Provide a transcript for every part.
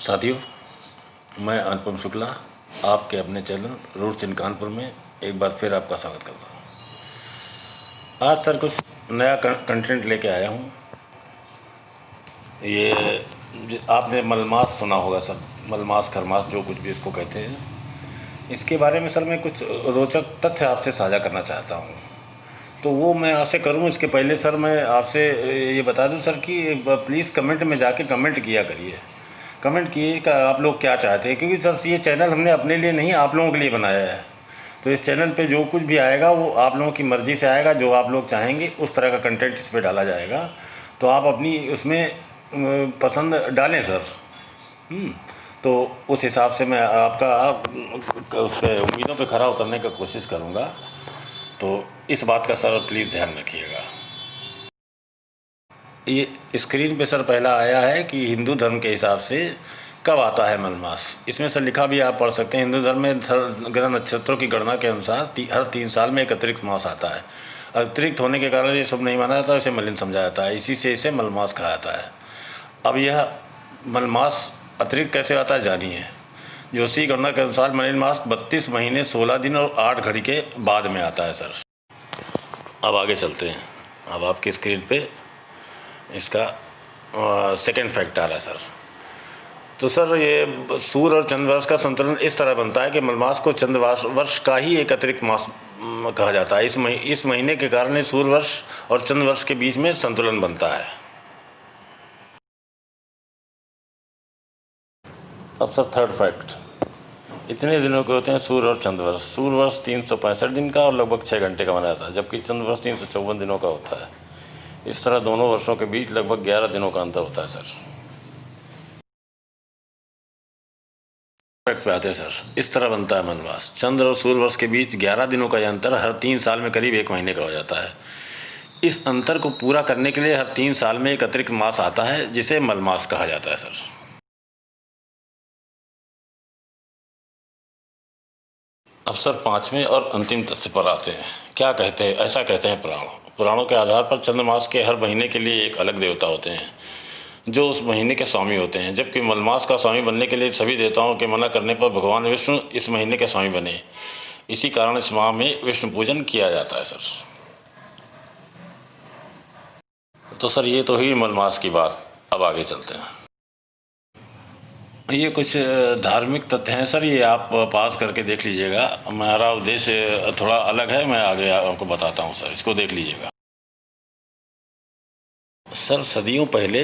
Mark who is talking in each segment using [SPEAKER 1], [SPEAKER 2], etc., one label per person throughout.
[SPEAKER 1] साथियों, मैं अनुपम शुक्ला आपके अपने चैनल रूट चिन्ह कानपुर में एक बार फिर आपका स्वागत करता हूँ। आज सर कुछ नया कंटेंट लेके आया हूँ। ये आपने मलमास सुना होगा सर, मलमास खरमास जो कुछ भी इसको कहते हैं, इसके बारे में सर मैं कुछ रोचक तथ्य आपसे साझा करना चाहता हूँ। तो वो मैं आपसे करूँ इसके पहले सर मैं आपसे ये बता दूँ सर कि प्लीज़ कमेंट में जाके कमेंट किया करिए, कमेंट किए कि आप लोग क्या चाहते हैं, क्योंकि सर ये चैनल हमने अपने लिए नहीं आप लोगों के लिए बनाया है। तो इस चैनल पे जो कुछ भी आएगा वो आप लोगों की मर्ज़ी से आएगा, जो आप लोग चाहेंगे उस तरह का कंटेंट इस पर डाला जाएगा। तो आप अपनी उसमें पसंद डालें सर। तो उस हिसाब से मैं आपका उस पर उम्मीदों पे खरा उतरने का कोशिश करूँगा। तो इस बात का सर प्लीज़ ध्यान रखिएगा। ये स्क्रीन पे सर पहला आया है कि हिंदू धर्म के हिसाब से कब आता है मलमास। इसमें सर लिखा भी आप पढ़ सकते हैं। हिंदू धर्म में सर ग्रह नक्षत्रों की गणना के अनुसार हर 3 साल में एक अतिरिक्त मास आता है। अतिरिक्त होने के कारण ये शुभ नहीं माना जाता, इसे मलिन समझा जाता है, इसी से इसे मलमास कहा जाता है। अब यह मलमास अतिरिक्त कैसे आता है जानिए। ज्योतिषीय गणना के अनुसार मलिन मास 32 महीने 16 दिन और 8 घड़ी के बाद में आता है सर। अब आगे चलते हैं। अब आपकी स्क्रीन पे इसका सेकेंड फैक्ट आ रहा है सर। तो सर ये सूर्य और चंद्रवर्ष का संतुलन इस तरह बनता है कि मलमास को चंद्रवर्ष का ही एक अतिरिक्त मास कहा जाता है। इस महीने के कारण सूर्य वर्ष और चंद्रवर्ष के बीच में संतुलन बनता है। अब सर थर्ड फैक्ट, इतने दिनों के होते हैं सूर्य और चंद्रवर्ष। सूर्य वर्ष 365 दिन का और लगभग 6 घंटे का बना जाता है, जबकि चंद्रवर्ष 354 दिनों का होता है। इस तरह दोनों वर्षों के बीच लगभग 11 दिनों का अंतर होता है सर। फैक्ट पे आते हैं सर। इस तरह बनता है मलमास। चंद्र और सूर्य वर्ष के बीच 11 दिनों का यह अंतर हर 3 साल में करीब 1 महीने का हो जाता है। इस अंतर को पूरा करने के लिए हर 3 साल में एक अतिरिक्त मास आता है, जिसे मलमास कहा जाता है सर। अब सर 5वें और अंतिम तथ्य पर आते हैं। क्या कहते हैं, ऐसा कहते हैं पुराणों के आधार पर चंद्रमास के हर महीने के लिए एक अलग देवता होते हैं जो उस महीने के स्वामी होते हैं, जबकि मलमास का स्वामी बनने के लिए सभी देवताओं के मना करने पर भगवान विष्णु इस महीने के स्वामी बने। इसी कारण इस माह में विष्णु पूजन किया जाता है सर। तो सर ये तो ही मलमास की बात। अब आगे चलते हैं। ये कुछ धार्मिक तथ्य हैं सर, ये आप पास करके देख लीजिएगा। हमारा उद्देश्य थोड़ा अलग है, मैं आगे आपको बताता हूँ सर, इसको देख लीजिएगा। सर सदियों पहले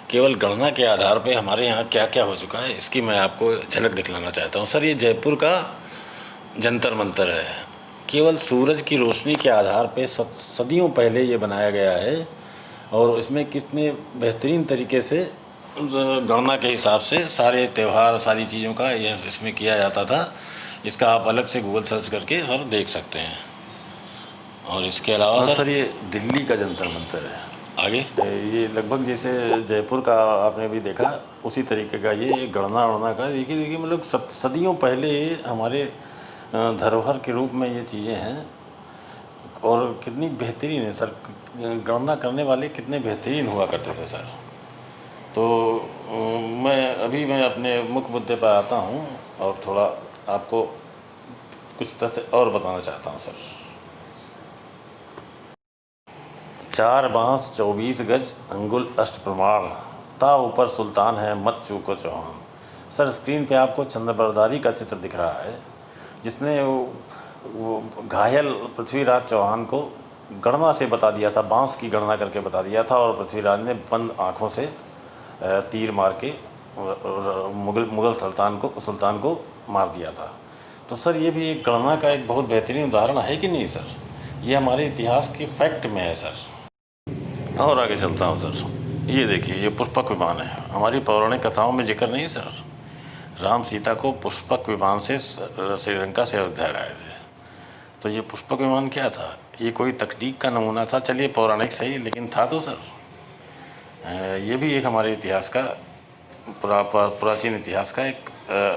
[SPEAKER 1] केवल गणना के आधार पे हमारे यहाँ क्या क्या हो चुका है इसकी मैं आपको झलक दिखलाना चाहता हूँ सर। ये जयपुर का जंतर मंतर है। केवल सूरज की रोशनी के आधार पे सदियों पहले ये बनाया गया है, और इसमें कितने बेहतरीन तरीके से गणना के हिसाब से सारे त्यौहार सारी चीज़ों का ये इसमें किया जाता था। इसका आप अलग से गूगल सर्च करके सर देख सकते हैं। और इसके अलावा सर ये दिल्ली का जंतर मंतर है। आगे ये लगभग जैसे जयपुर का आपने भी देखा उसी तरीके का ये गणना का देखिए मतलब सदियों पहले हमारे धरोहर के रूप में ये चीज़ें हैं, और कितनी बेहतरीन है सर। गणना करने वाले कितने बेहतरीन हुआ करते थे सर। तो मैं अपने मुख्य मुद्दे पर आता हूँ और थोड़ा आपको कुछ तथ्य और बताना चाहता हूँ सर। 4 बांस 24 गज अंगुल अष्ट प्रमाण, ता ऊपर सुल्तान है मत चूको चौहान। सर स्क्रीन पे आपको चंद्रबरदारी का चित्र दिख रहा है, जिसने वो घायल पृथ्वीराज चौहान को गणना से बता दिया था, बांस की गणना करके बता दिया था, और पृथ्वीराज ने बंद आँखों से तीर मार के मुग़ल सुल्तान को मार दिया था। तो सर ये भी एक गणना का एक बहुत बेहतरीन उदाहरण है कि नहीं सर। ये हमारे इतिहास के फैक्ट में है सर। और आगे चलता हूँ सर। ये देखिए ये पुष्पक विमान है। हमारी पौराणिक कथाओं में जिक्र नहीं सर, राम सीता को पुष्पक विमान से श्रीलंका से अयोध्या गए थे। तो ये पुष्पक विमान क्या था, ये कोई तकनीक का नमूना था। चलिए पौराणिक सही, लेकिन था तो सर। ये भी एक हमारे इतिहास का प्राचीन इतिहास का एक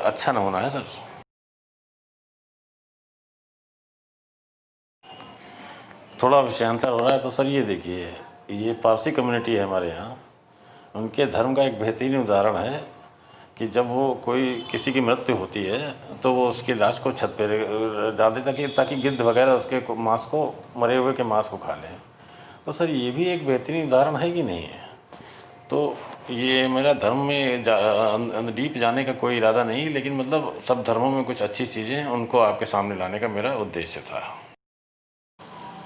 [SPEAKER 1] अच्छा नमूना है सर। थोड़ा विषयांतर हो रहा है तो सर ये देखिए, ये पारसी कम्युनिटी है हमारे यहाँ, उनके धर्म का एक बेहतरीन उदाहरण है कि जब वो कोई किसी की मृत्यु होती है तो वो उसकी लाश को छत पे डाल देता ताकि गिद्ध वगैरह उसके मांस को, मरे हुए के मांस को खा लें। तो सर ये भी एक बेहतरीन उदाहरण है कि नहीं है? तो ये मेरा धर्म में डीप जाने का कोई इरादा नहीं, लेकिन मतलब सब धर्मों में कुछ अच्छी चीज़ें हैं, उनको आपके सामने लाने का मेरा उद्देश्य था।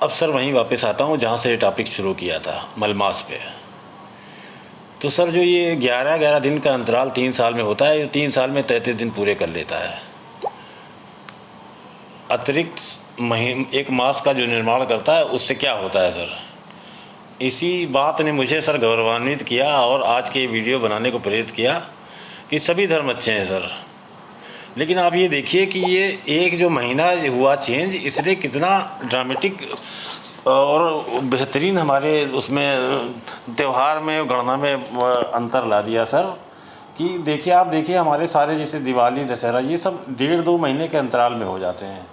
[SPEAKER 1] अब सर वहीं वापस आता हूँ जहाँ से ये टॉपिक शुरू किया था, मलमास पे। तो सर जो ये 11-11 दिन का अंतराल 3 साल में होता है, ये 3 साल में 33 दिन पूरे कर लेता है। अतिरिक्त एक मास का जो निर्माण करता है, उससे क्या होता है सर? इसी बात ने मुझे सर गौरवान्वित किया और आज के वीडियो बनाने को प्रेरित किया कि सभी धर्म अच्छे हैं सर, लेकिन आप ये देखिए कि ये एक जो महीना हुआ चेंज, इसने कितना ड्रामेटिक और बेहतरीन हमारे उसमें त्यौहार में, गणना में अंतर ला दिया सर। कि देखिए, आप देखिए हमारे सारे जैसे दिवाली, दशहरा, ये सब 1.5-2 महीने के अंतराल में हो जाते हैं।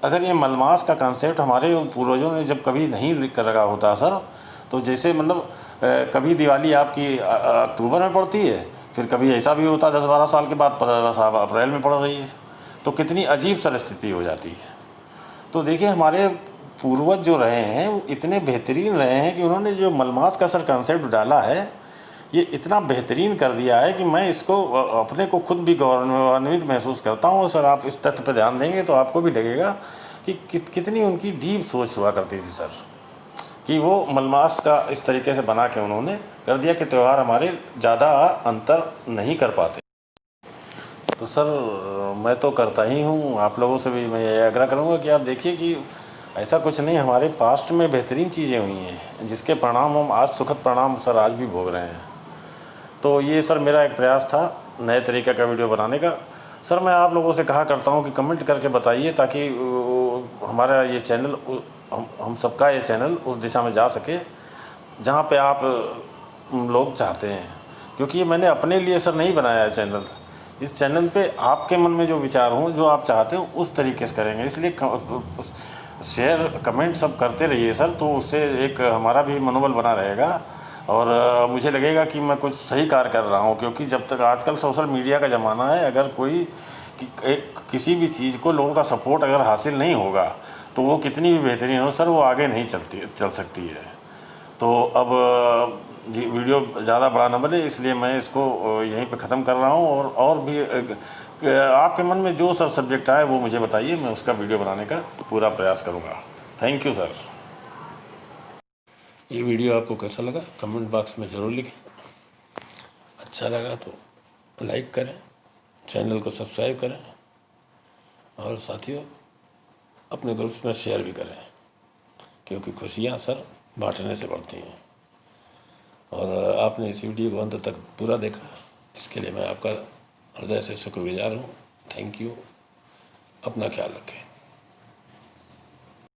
[SPEAKER 1] अगर ये मलमास का कंसेप्ट हमारे पूर्वजों ने जब कभी नहीं लिख कर रखा होता सर, तो जैसे मतलब कभी दिवाली आपकी अक्टूबर में पड़ती है, फिर कभी ऐसा भी होता 10-12 साल के बाद अप्रैल में पड़ रही है, तो कितनी अजीब परिस्थिति हो जाती है। तो देखिए हमारे पूर्वज जो रहे हैं वो इतने बेहतरीन रहे हैं कि उन्होंने जो मलमास का सर कंसेप्ट डाला है, ये इतना बेहतरीन कर दिया है कि मैं इसको अपने को खुद भी गौरवान्वित महसूस करता हूँ। सर आप इस तथ्य पर ध्यान देंगे तो आपको भी लगेगा कि कितनी उनकी डीप सोच हुआ करती थी सर, कि वो मलमास का इस तरीके से बना के उन्होंने कर दिया कि त्यौहार हमारे ज़्यादा अंतर नहीं कर पाते। तो सर मैं तो करता ही हूँ, आप लोगों से भी मैं ये आग्रह करूँगा कि आप देखिए कि ऐसा कुछ नहीं, हमारे पास्ट में बेहतरीन चीज़ें हुई हैं जिसके परिणाम हम आज, सुखद परिणाम सर आज भी भोग रहे हैं। तो ये सर मेरा एक प्रयास था नए तरीके का वीडियो बनाने का। सर मैं आप लोगों से कहा करता हूँ कि कमेंट करके बताइए ताकि हमारा ये चैनल, हम सबका ये चैनल उस दिशा में जा सके जहाँ पे आप लोग चाहते हैं, क्योंकि ये मैंने अपने लिए सर नहीं बनाया है चैनल। इस चैनल पे आपके मन में जो विचार हों, जो आप चाहते हो उस तरीके से करेंगे, इसलिए शेयर कमेंट सब करते रहिए सर, तो उससे एक हमारा भी मनोबल बना रहेगा और मुझे लगेगा कि मैं कुछ सही कार्य कर रहा हूँ। क्योंकि जब तक आजकल सोशल मीडिया का ज़माना है, अगर कोई किसी भी चीज़ को लोगों का सपोर्ट अगर हासिल नहीं होगा तो वो कितनी भी बेहतरीन हो सर, वो आगे नहीं चल सकती है। तो अब वीडियो ज़्यादा बड़ा न बने, इसलिए मैं इसको यहीं पे ख़त्म कर रहा हूँ। और भी आपके मन में जो सर सब्जेक्ट आए वो मुझे बताइए, मैं उसका वीडियो बनाने का पूरा प्रयास करूँगा। Thank you sir. ये वीडियो आपको कैसा लगा कमेंट बॉक्स में ज़रूर लिखें। अच्छा लगा तो लाइक करें, चैनल को सब्सक्राइब करें और साथियों अपने ग्रुप्स में शेयर भी करें, क्योंकि खुशियाँ सर बांटने से बढ़ती हैं। और आपने इस वीडियो को अंत तक पूरा देखा, इसके लिए मैं आपका हृदय से शुक्रगुजार हूँ। Thank you. अपना ख्याल रखें।